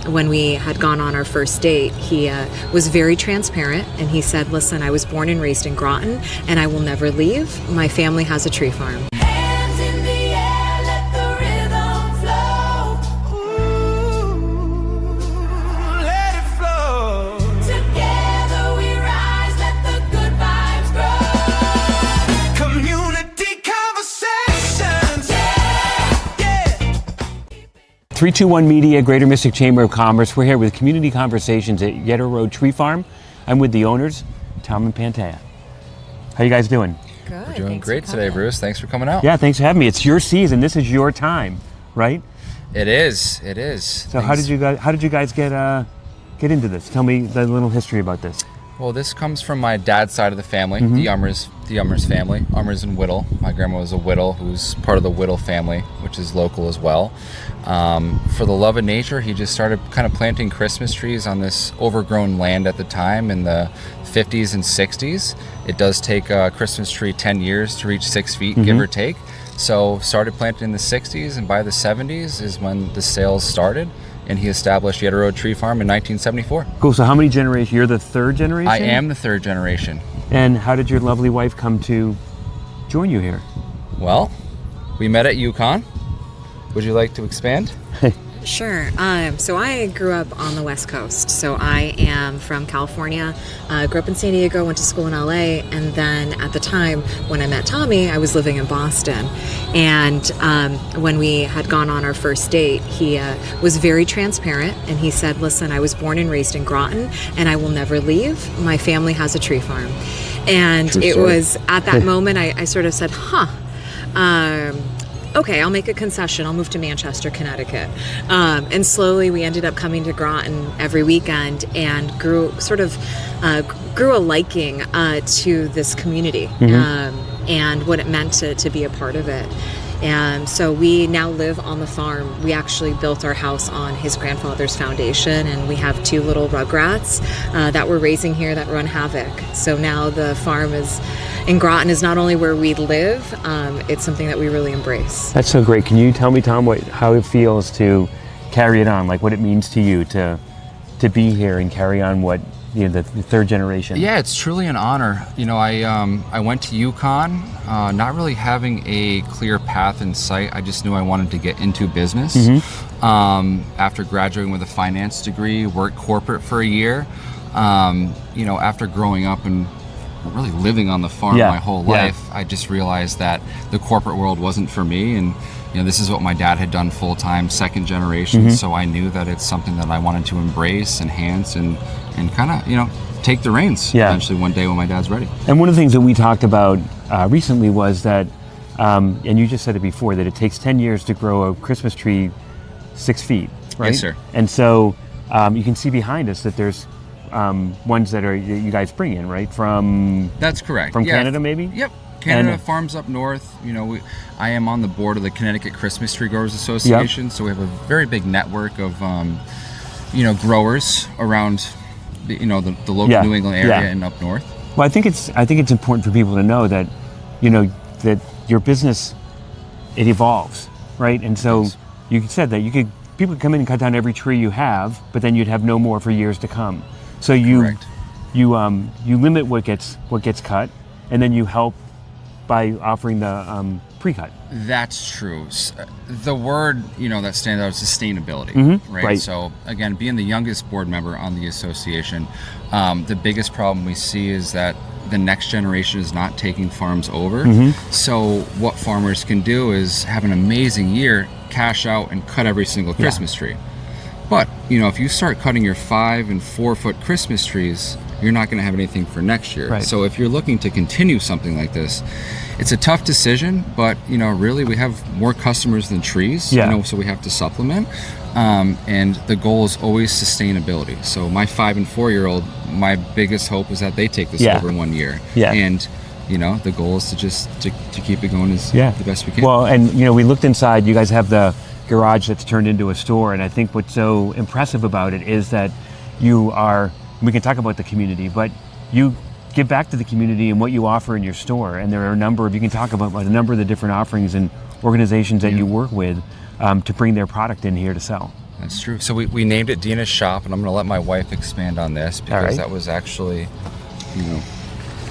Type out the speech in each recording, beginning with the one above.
when we had gone on our first date, he was very transparent, and he said, listen, I was born and raised in Groton, and I will never leave. My family has a tree farm. Hands in the air, let the rhythm flow. Ooh, let it flow. Together we rise, let the good vibes grow. Community conversations, yeah. 321 Media, Greater Mystic Chamber of Commerce. We're here with Community Conversations at Yeddo Road Tree Farm. I'm with the owners, Tom and Pantea. How you guys doing? Good. We're doing great today, Bruce. Thanks for coming out. Yeah, thanks for having me. It's your season. This is your time, right? It is. It is. So how did you guys get into this? Tell me the little history about this. Well, this comes from my dad's side of the family, the Ummers family, Ummers and Whittle. My grandma was a Whittle, who's part of the Whittle family, which is local as well. For the love of nature, he just started kind of planting Christmas trees on this overgrown land at the time in the 50s and 60s. It does take a Christmas tree 10 years to reach 6 feet, give or take. So started planting in the 60s, and by the 70s is when the sales started. And he established Yeddo Road Tree Farm in 1974. Cool. So how many generations? You're the third generation? I am the third generation. And how did your lovely wife come to join you here? Well, we met at UConn. Would you like to expand? Sure. So I grew up on the West Coast. So I am from California, grew up in San Diego, went to school in LA, and then at the time when I met Tommy, I was living in Boston. And when we had gone on our first date, he was very transparent, and he said, listen, I was born and raised in Groton, and I will never leave. My family has a tree farm. And True it story. was at that moment I sort of said, okay, I'll make a concession. I'll move to Manchester, Connecticut. And slowly we ended up coming to Groton every weekend and grew a liking to this community and what it meant to be a part of it. And so we now live on the farm. We actually built our house on his grandfather's foundation, and we have 2 little rugrats that we're raising here that run havoc. So now the farm in Groton is not only where we live, it's something that we really embrace. That's so great. Can you tell me, Tom, how it feels to carry it on, like what it means to you to be here and carry on what, the third generation? Yeah, it's truly an honor. I went to UConn, not really having a clear path in sight. I just knew I wanted to get into business. After graduating with a finance degree, worked corporate for a year. After growing up and really living on the farm my whole life, I just realized that the corporate world wasn't for me, and this is what my dad had done full-time, second generation, so I knew that it's something that I wanted to embrace, enhance, and kind of take the reins eventually one day when my dad's ready. And one of the things that we talked about recently was that, and you just said it before, that it takes 10 years to grow a Christmas tree 6 feet, right? Yes, sir. And so you can see behind us that there's ones that you guys bring in, right? That's correct. From Canada, maybe? Yep. Canada, farms up north. I am on the board of the Connecticut Christmas Tree Growers Association, so we have a very big network of, growers around, the local New England area and up north. Well, I think it's important for people to know that, that your business, it evolves, right? And so you said that people could come in and cut down every tree you have, but then you'd have no more for years to come. So you limit what gets cut, and then you help by offering the pre-cut. That's true. The word that stands out is sustainability, right? So again, being the youngest board member on the association, the biggest problem we see is that the next generation is not taking farms over. So what farmers can do is have an amazing year, cash out, and cut every single Christmas tree. But, if you start cutting your 5 and 4 foot Christmas trees, you're not going to have anything for next year. Right. So if you're looking to continue something like this, it's a tough decision, but, really we have more customers than trees, so we have to supplement. And the goal is always sustainability. So my 5 and 4-year-old, my biggest hope is that they take this over in 1 year. And the goal is to keep it going as the best we can. Well, and we looked inside. You guys have the garage that's turned into a store, and I think what's so impressive about it is that we can talk about the community, but you give back to the community and what you offer in your store. And there are you can talk about a number of the different offerings and organizations that you work with to bring their product in here to sell. That's true. So we named it Dina's Shop, and I'm going to let my wife expand on this because right. that was actually, very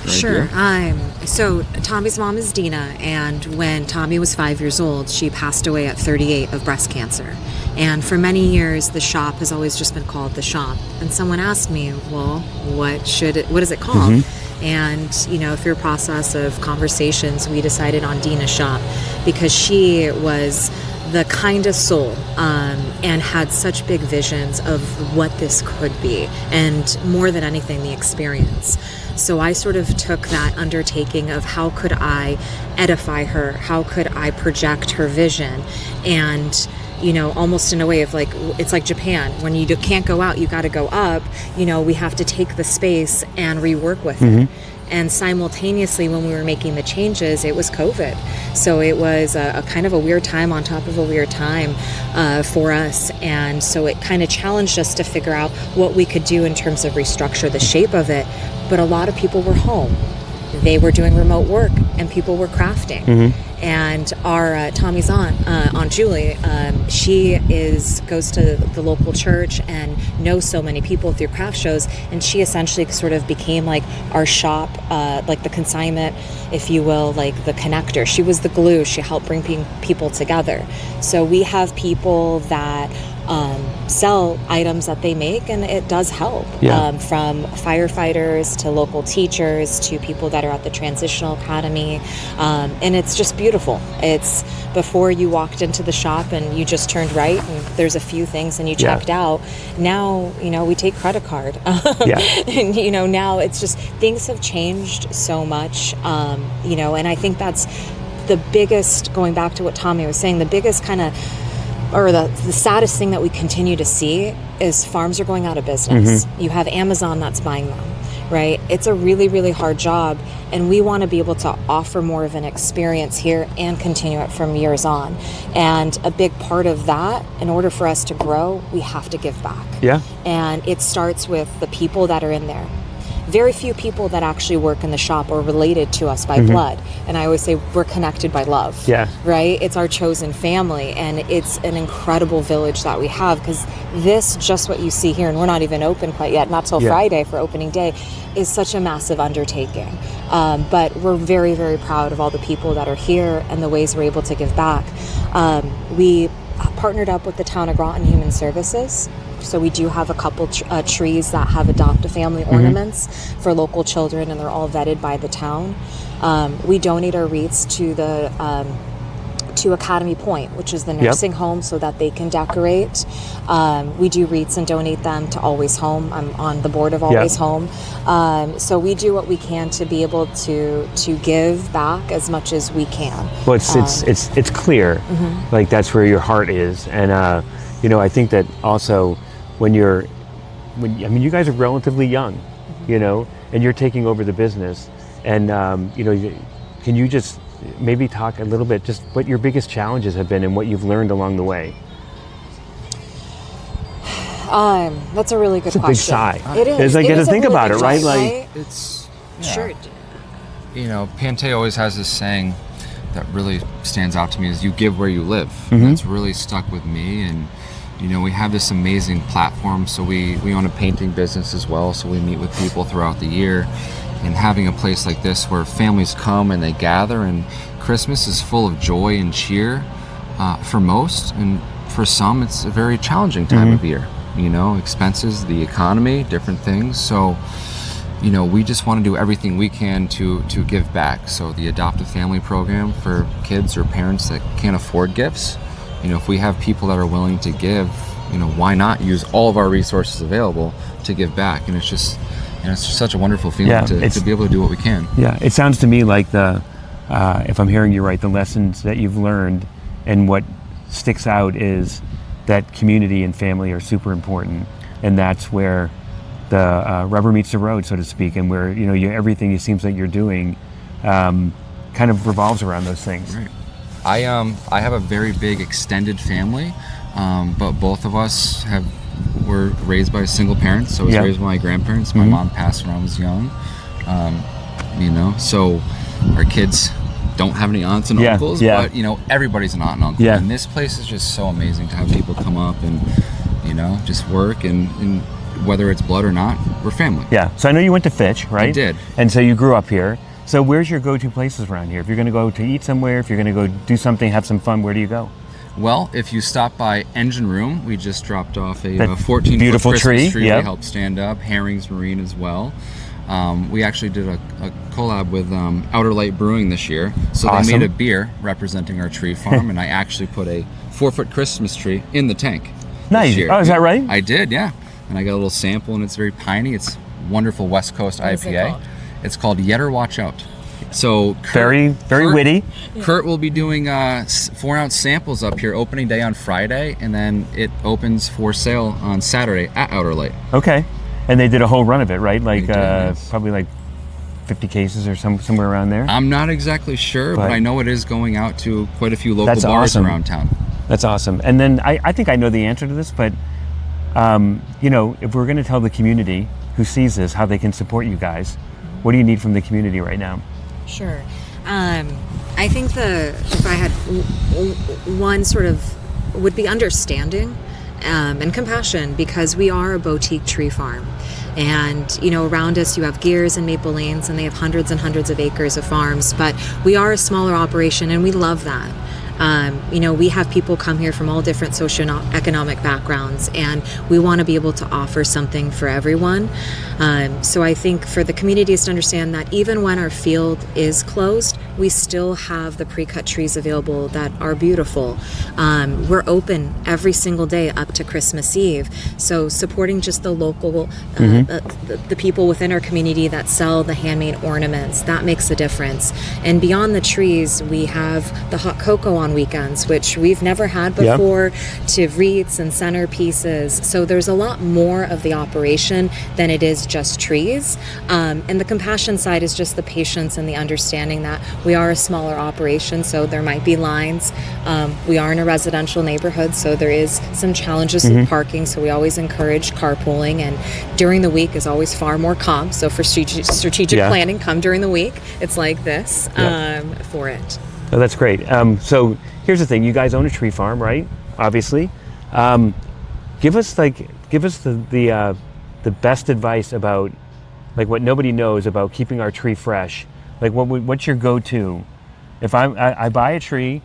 Sure. good. So Tommy's mom is Dina, and when Tommy was 5 years old, she passed away at 38 of breast cancer. And for many years, the shop has always just been called the shop. And someone asked me, well, what is it called? And, through a process of conversations, we decided on Dina's Shop because she was the kindest soul and had such big visions of what this could be, and more than anything, the experience. So I sort of took that undertaking of how could I edify her, how could I project her vision, and almost in a way of like, it's like Japan, when you can't go out, you got to go up. We have to take the space and rework with it. And simultaneously, when we were making the changes, it was COVID. So it was a kind of a weird time on top of a weird time for us. And so it kind of challenged us to figure out what we could do in terms of restructure the shape of it. But a lot of people were home. They were doing remote work, and people were crafting. And our Tommy's Aunt Julie, she goes to the local church and knows so many people through craft shows, and she essentially sort of became like our shop, like the consignment, if you will, like the connector. She was the glue. She helped bring people together. So we have people that sell items that they make, and it does help. From firefighters to local teachers to people that are at the Transitional Academy, and it's just beautiful. It's before you walked into the shop and you just turned right and there's a few things and you checked out. Now we take credit card. And now it's just, things have changed so much. And I think that's the biggest, going back to what Tommy was saying, the biggest kind of, or the saddest thing that we continue to see is farms are going out of business. You have Amazon that's buying them, right? It's a really, really hard job, and we want to be able to offer more of an experience here and continue it from years on. And a big part of that, in order for us to grow, we have to give back. And it starts with the people that are in there. Very few people that actually work in the shop are related to us by blood. And I always say we're connected by love, right? It's our chosen family, and it's an incredible village that we have, because this, just what you see here, and we're not even open quite yet, not till Friday for opening day, is such a massive undertaking. But we're very, very proud of all the people that are here and the ways we're able to give back. We partnered up with the town of Groton Human Services. So we do have a couple trees that have adopt-a-family ornaments for local children, and they're all vetted by the town. We donate our wreaths to to Academy Point, which is the nursing home, so that they can decorate. We do wreaths and donate them to Always Home. I'm on the board of Always Home. So we do what we can to be able to give back as much as we can. Well, it's clear, like that's where your heart is, and I think that also when you guys are relatively young, and you're taking over the business, and can you just maybe talk a little bit just what your biggest challenges have been and what you've learned along the way? That's a really good question. It's a big sigh. It is. It's like, you got to think really about it, right? Like, It's sure. Pantay always has this saying that really stands out to me, is you give where you live. And that's really stuck with me. And we have this amazing platform. So we own a painting business as well. So we meet with people throughout the year, and having a place like this where families come and they gather, and Christmas is full of joy and cheer for most, and for some it's a very challenging time of year. Expenses, the economy, different things. So we just want to do everything we can to give back. So the Adopt-a-Family program for kids or parents that can't afford gifts, if we have people that are willing to give, why not use all of our resources available to give back? And it's just such a wonderful feeling to be able to do what we can. Yeah, it sounds to me like if I'm hearing you right, the lessons that you've learned and what sticks out is that community and family are super important, and that's where the rubber meets the road, so to speak, and where everything it seems like you're doing kind of revolves around those things. Right. I have a very big extended family, but both of us were raised by single parents. So I was raised by my grandparents. My mom passed when I was young. So our kids don't have any aunts and uncles, but everybody's an aunt and uncle. And this place is just so amazing to have people come up and you know, just work and whether it's blood or not, we're family. Yeah. So I know you went to Fitch, right? I did. And so you grew up here. So where's your go-to places around here? If you're going to go to eat somewhere, if you're going to go do something, have some fun, where do you go? Well, if you stop by Engine Room, we just dropped off a That 14-foot beautiful Christmas tree yep. we helped stand up. Herrings Marine as well. We actually did a collab with Outer Light Brewing this year. So Awesome. they made a beer representing our tree farm, and I actually put a 4-foot Christmas tree in the tank. Nice. This year. Oh, is that right? I did, yeah. And I got a little sample, and it's very piney. It's wonderful West Coast What is it IPA. called? It's called Yetter Watch Out. So Very Kurt- witty. Kurt will be doing 4-ounce samples up here opening day on Friday, and then it opens for sale on Saturday at Outer Light. Okay. And they did a whole run of it, right? Like They did, yes. probably like 50 cases or somewhere around there. I'm not exactly sure, but But- I know it is going out to quite a few local That's bars awesome. around town. That's awesome. And then I think I know the answer to this, but you know, if we're going to tell the community who sees this how they can support you guys, what do you need from the community right now? Sure. I think if I had one sort of would be understanding and compassion, because we are a boutique tree farm. And, you know, around us you have Gears and Maple Lanes, and they have hundreds and hundreds of acres of farms, but we are a smaller operation, and we love that. You know, we have people come here from all different socioeconomic backgrounds, and we want to be able to offer something for everyone. So I think for the communities to understand that even when our field is closed, we still have the pre-cut trees available that are beautiful. We're open every single day up to Christmas Eve. So supporting just the local, the people within our community that sell the handmade ornaments, that makes a difference. And beyond the trees, we have the hot cocoa on weekends, which we've never had Yeah. before, to wreaths and centerpieces. So there's a lot more of the operation than it is just trees. And the compassion side is just the patience and the understanding that we are a smaller operation, so there might be lines. We are in a residential neighborhood, so there is some challenges with parking, so we always encourage carpooling, and during the week is always far more calm. So for strategic Yeah. planning, come during the week. It's like this Yeah. for it. Oh, that's great. So here's the thing: you guys own a tree farm, right? Obviously. Give us the best advice about like what nobody knows about keeping our tree fresh. Like what's your go-to? If I buy a tree,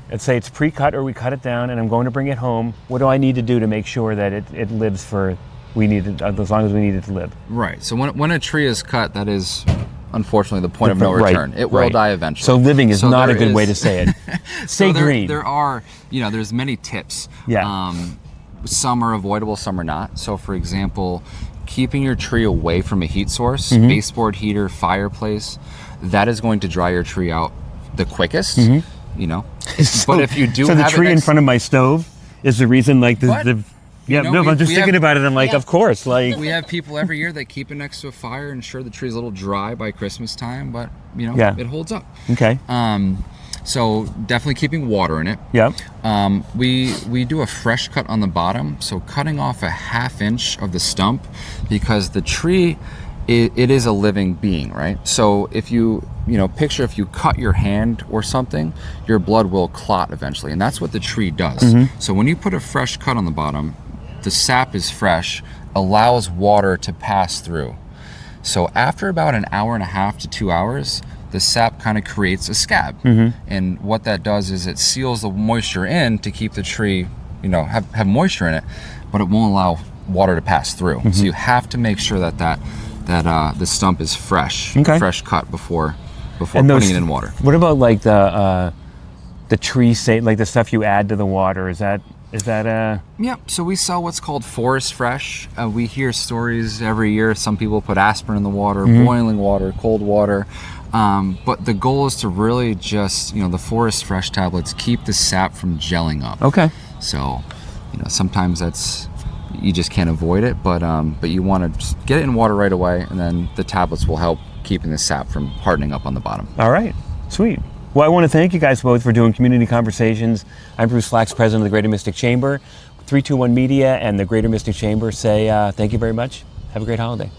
and say it's pre-cut or we cut it down, and I'm going to bring it home, what do I need to do to make sure that it lives for as long as we need it to live? Right. So when a tree is cut, that is unfortunately the point of no Right, return. It will right. die eventually. So living is So not a there good is- way to say it. Stay So green. There are, there's many tips. Yeah. Some are avoidable, some are not. So for example, keeping your tree away from a heat source, Mm-hmm. baseboard heater, fireplace, that is going to dry your tree out the quickest. But if you do Mm-hmm. so the have tree it in next- front of my stove is the reason, like What? yeah, know, no, we- I'm just we thinking have- about it. I'm like, Yeah. of course, like we have people every year that keep it next to a fire, ensure the tree's a little dry by Christmas time, but Yeah. it holds up. okay, So definitely keeping water in it. yeah, We do a fresh cut on the bottom, so cutting off a 1/2 inch of the stump, because the tree, it is a living being, right? So if you picture if you cut your hand or something, your blood will clot eventually, and that's what the tree does. So when you put a fresh cut on the bottom, the sap is fresh, allows water to pass through. So after about an hour and a half to 2 hours, the sap kind of creates a scab. And what that does is it seals the moisture in to keep the tree, have moisture in it, but it won't allow water to pass through. So you have to make sure that the stump is fresh, Okay. fresh cut before And putting it in water. What about like the tree like the stuff you add to the water? Is that Yep. So we sell what's called Forest Fresh. We hear stories every year. Some people put aspirin in the water, boiling water, cold water. But the goal is to really just, the Forest Fresh tablets keep the sap from gelling up. okay? So, sometimes you just can't avoid it, but you want to just get it in water right away, and then the tablets will help keeping the sap from hardening up on the bottom. All right, sweet. Well, I want to thank you guys both for doing Community Conversations. I'm Bruce Flax, president of the Greater Mystic Chamber. 321 Media and the Greater Mystic Chamber say thank you very much. Have a great holiday.